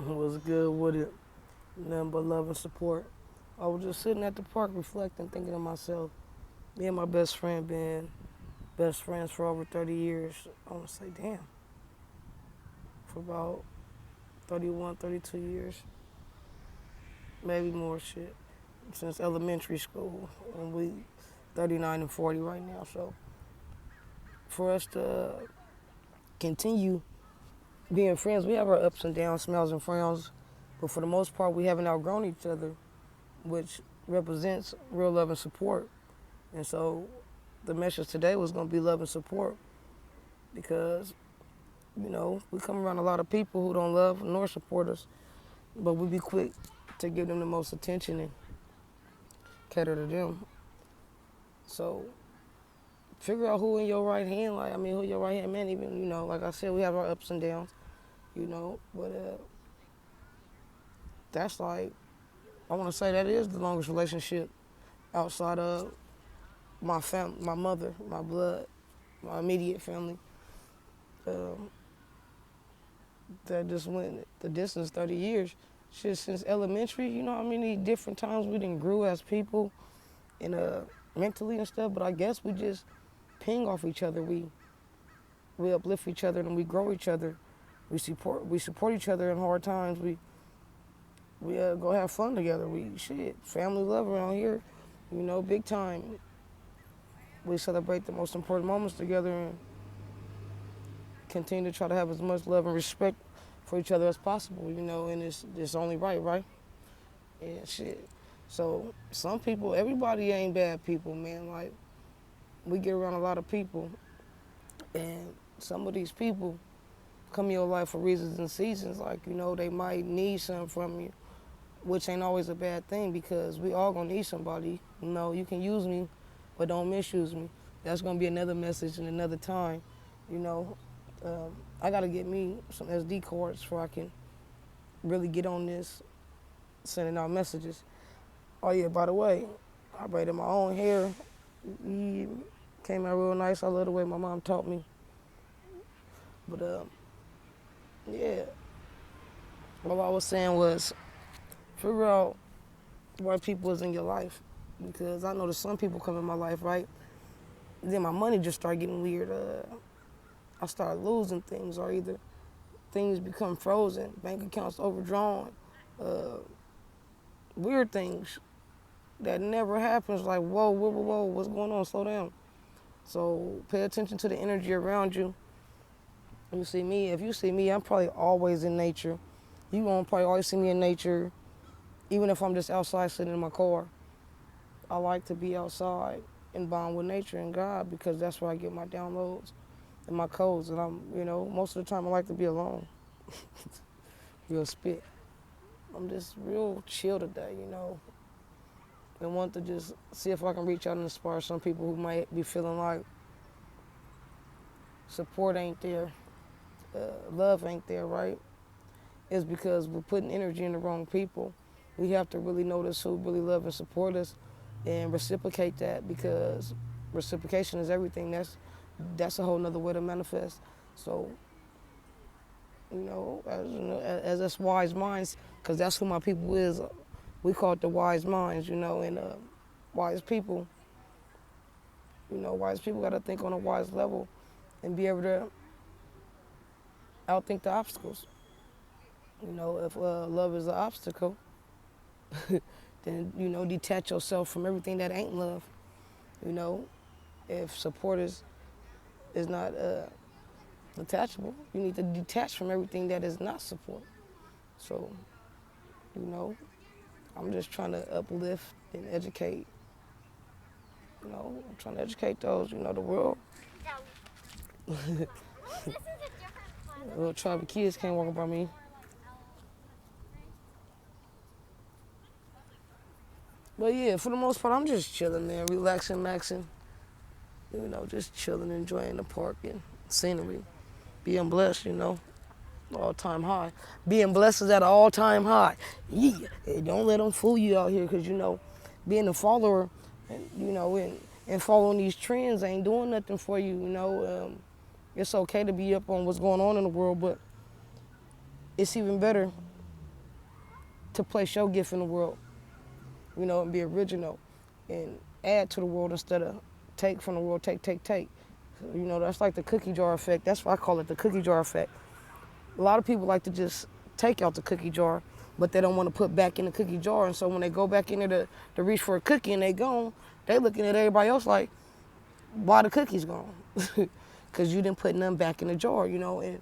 Was good with it. Nothing but love and support. I was just sitting at the park reflecting, thinking to myself, me and my best friend been best friends for over 30 years. I want to say, damn, for about 31, 32 years, maybe more shit, since elementary school. And we 39 and 40 right now. So for us to continue being friends, we have our ups and downs, smiles and frowns, but for the most part, we haven't outgrown each other, which represents real love and support. And so the message today was going to be love and support because, we come around a lot of people who don't love nor support us, but we be quick to give them the most attention and cater to them. So figure out who in your right hand, who your right hand man, even, like I said, we have our ups and downs, but that's like, I want to say that is the longest relationship outside of my family, my mother, my blood, my immediate family. Um, that just went the distance 30 years. Shit, since elementary, how many different times we done grew as people and mentally and stuff, but I guess we just ping off each other. We uplift each other and we grow each other. We support each other in hard times. We go have fun together. Family love around here, big time. We celebrate the most important moments together and continue to try to have as much love and respect for each other as possible, and it's only right, right? Yeah, shit. So some people, everybody ain't bad people, man. Like, we get around a lot of people, and some of these people come in your life for reasons and seasons. Like, they might need something from you, which ain't always a bad thing because we all gonna need somebody. You can use me, but don't misuse me. That's gonna be another message in another time. You know, I gotta get me some SD cards before I can really get on this sending out messages. Oh yeah, by the way, I braided my own hair. He came out real nice. I love the way my mom taught me. But yeah, all I was saying was figure out why people is in your life because I know that some people come in my life, right? Then my money just started getting weird. I started losing things, or either things become frozen, bank accounts overdrawn, uh, weird things that never happens. Like whoa, whoa, whoa, whoa, what's going on? Slow down. So pay attention to the energy around you. You see me. If you see me, I'm probably always in nature. You won't probably always see me in nature, even if I'm just outside sitting in my car. I like to be outside and bond with nature and God because that's where I get my downloads and my codes. And most of the time I like to be alone. Real spit. I'm just real chill today, and want to just see if I can reach out and inspire some people who might be feeling like support ain't there, love ain't there, right? It's because we're putting energy in the wrong people. We have to really notice who really love and support us and reciprocate that because reciprocation is everything. That's a whole nother way to manifest. So, as us wise minds, because that's who my people is, we call it the wise minds, and wise people, wise people got to think on a wise level and be able to outthink the obstacles. If love is an obstacle, then, detach yourself from everything that ain't love. You know, if support is not attachable, you need to detach from everything that is not support. So, you know, I'm just trying to uplift and educate. I'm trying to educate those, the world. Little tribal kids can't walk by me. But yeah, for the most part, I'm just chilling, man, relaxing, maxing. Just chilling, enjoying the park and scenery. Being blessed, all-time high. Being blessed is at an all-time high. Yeah, hey, don't let them fool you out here, because being a follower, and following these trends ain't doing nothing for you. It's okay to be up on what's going on in the world, but it's even better to place your gift in the world, and be original and add to the world instead of take from the world, take. That's like the cookie jar effect. That's why I call it the cookie jar effect. A lot of people like to just take out the cookie jar, but they don't want to put back in the cookie jar. And so when they go back in there to reach for a cookie and they gone, they looking at everybody else like, why the cookie's gone? Because you didn't put none back in the jar, and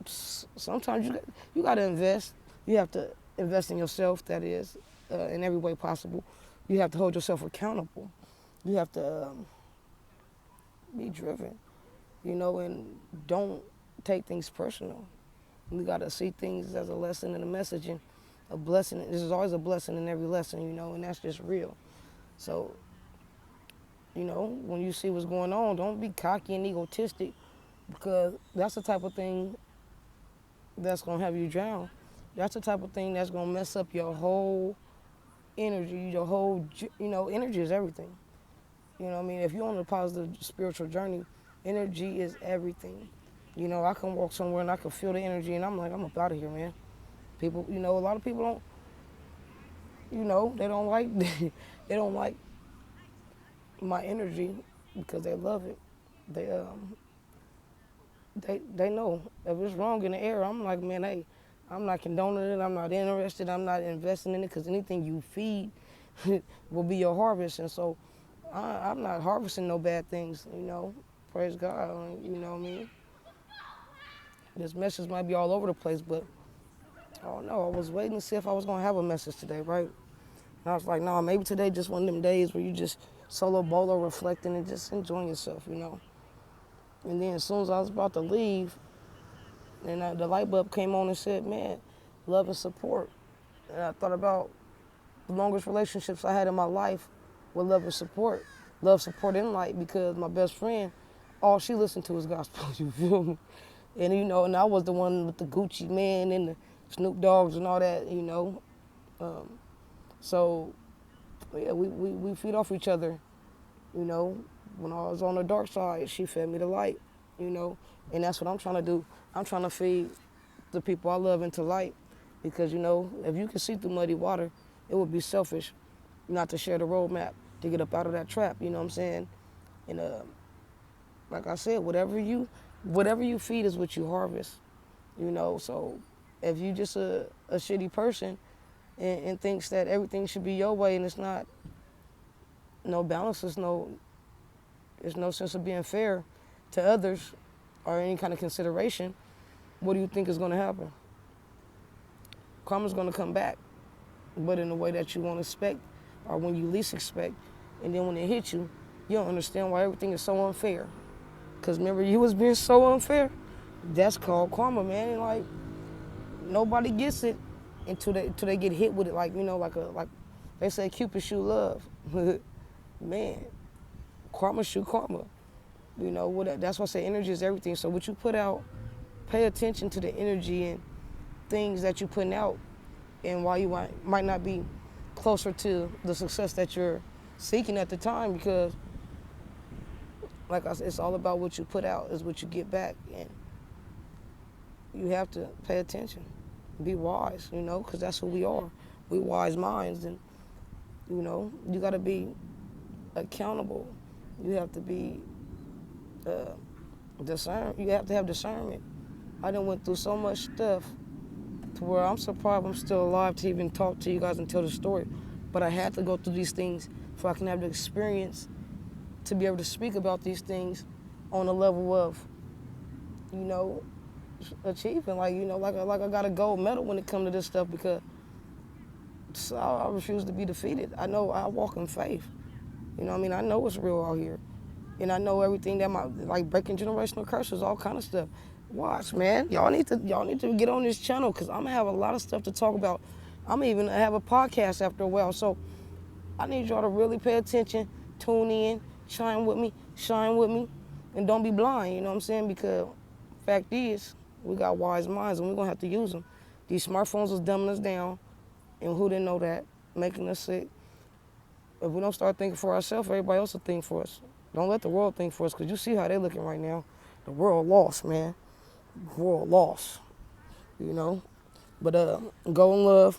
sometimes you got to invest. You have to invest in yourself, that is, in every way possible. You have to hold yourself accountable. You have to be driven, and don't take things personal. You got to see things as a lesson and a message and a blessing. There's always a blessing in every lesson, and that's just real. So, when you see what's going on, don't be cocky and egotistic, because that's the type of thing that's going to have you drown. That's the type of thing that's going to mess up your whole energy, your whole, energy is everything. If you're on a positive spiritual journey, energy is everything. I can walk somewhere and I can feel the energy and I'm like, I'm up out of here, man. People, a lot of people don't, they don't like, they don't like my energy because they love it. They know if it's wrong in the air, I'm like, man, hey, I'm not condoning it. I'm not interested. I'm not investing in it, because anything you feed will be your harvest. And so I'm not harvesting no bad things, Praise God, you know what I mean? This message might be all over the place, but I don't know. I was waiting to see if I was going to have a message today, right? And I was like, no, maybe today just one of them days where you just solo bolo reflecting and just enjoying yourself, And then as soon as I was about to leave, and the light bulb came on and said, man, love and support. And I thought about the longest relationships I had in my life with love and support. Love, support, and light, because my best friend, all she listened to was gospel, you feel me? And, and I was the one with the Gucci Man and the Snoop Dogs and all that, So, yeah, we feed off each other, When I was on the dark side, she fed me the light, And that's what I'm trying to do. I'm trying to feed the people I love into light, because, if you can see through muddy water, it would be selfish not to share the roadmap to get up out of that trap, you know what I'm saying? And like I said, whatever you feed is what you harvest, So if you just a shitty person and thinks that everything should be your way and it's not, no balance, there's no sense of being fair to others or any kind of consideration, what do you think is going to happen? Karma's going to come back, but in a way that you won't expect or when you least expect. And then when it hits you, you don't understand why everything is so unfair. Because remember, you was being so unfair. That's called karma, man. And like, nobody gets it until they get hit with it. Like, like they say, Cupid shoot love. Man, karma shoot karma. That's why I say energy is everything. So what you put out, pay attention to the energy and things that you're putting out, and why you might not be closer to the success that you're seeking at the time, because like I said, it's all about what you put out is what you get back, and you have to pay attention, be wise, because that's who we are. We wise minds, and you got to be accountable. You have to be discern. You have to have discernment. I done went through so much stuff to where I'm surprised I'm still alive to even talk to you guys and tell the story. But I had to go through these things so I can have the experience to be able to speak about these things on a level of, achieving. Like, like I got a gold medal when it comes to this stuff, because I refuse to be defeated. I know I walk in faith. I know it's real out here. And I know everything that like breaking generational curses, all kind of stuff. Watch, man. Y'all need to get on this channel, because I'm going to have a lot of stuff to talk about. I'm even going to have a podcast after a while. So I need y'all to really pay attention, tune in, shine with me, and don't be blind, you know what I'm saying? Because fact is, we got wise minds and we're going to have to use them. These smartphones is dumbing us down, and who didn't know that? Making us sick. If we don't start thinking for ourselves, everybody else will think for us. Don't let the world think for us, because you see how they're looking right now. The world lost, man. The world lost, But go in love,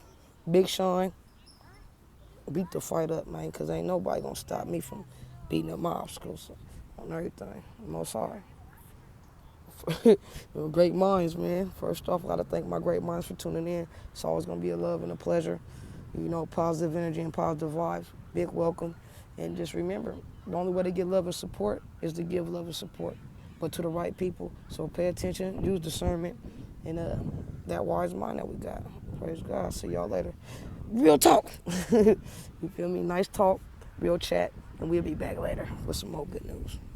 Big Sean, beat the fight up, man, because ain't nobody going to stop me from beating up my obstacles on everything. Most high. Great minds, man. First off, I got to thank my great minds for tuning in. It's always going to be a love and a pleasure. You know, positive energy and positive vibes. Big welcome. And just remember, the only way to get love and support is to give love and support, but to the right people. So pay attention, use discernment, and that wise mind that we got. Praise God. See y'all later. Real talk. You feel me? Nice talk, real chat, and we'll be back later with some more good news.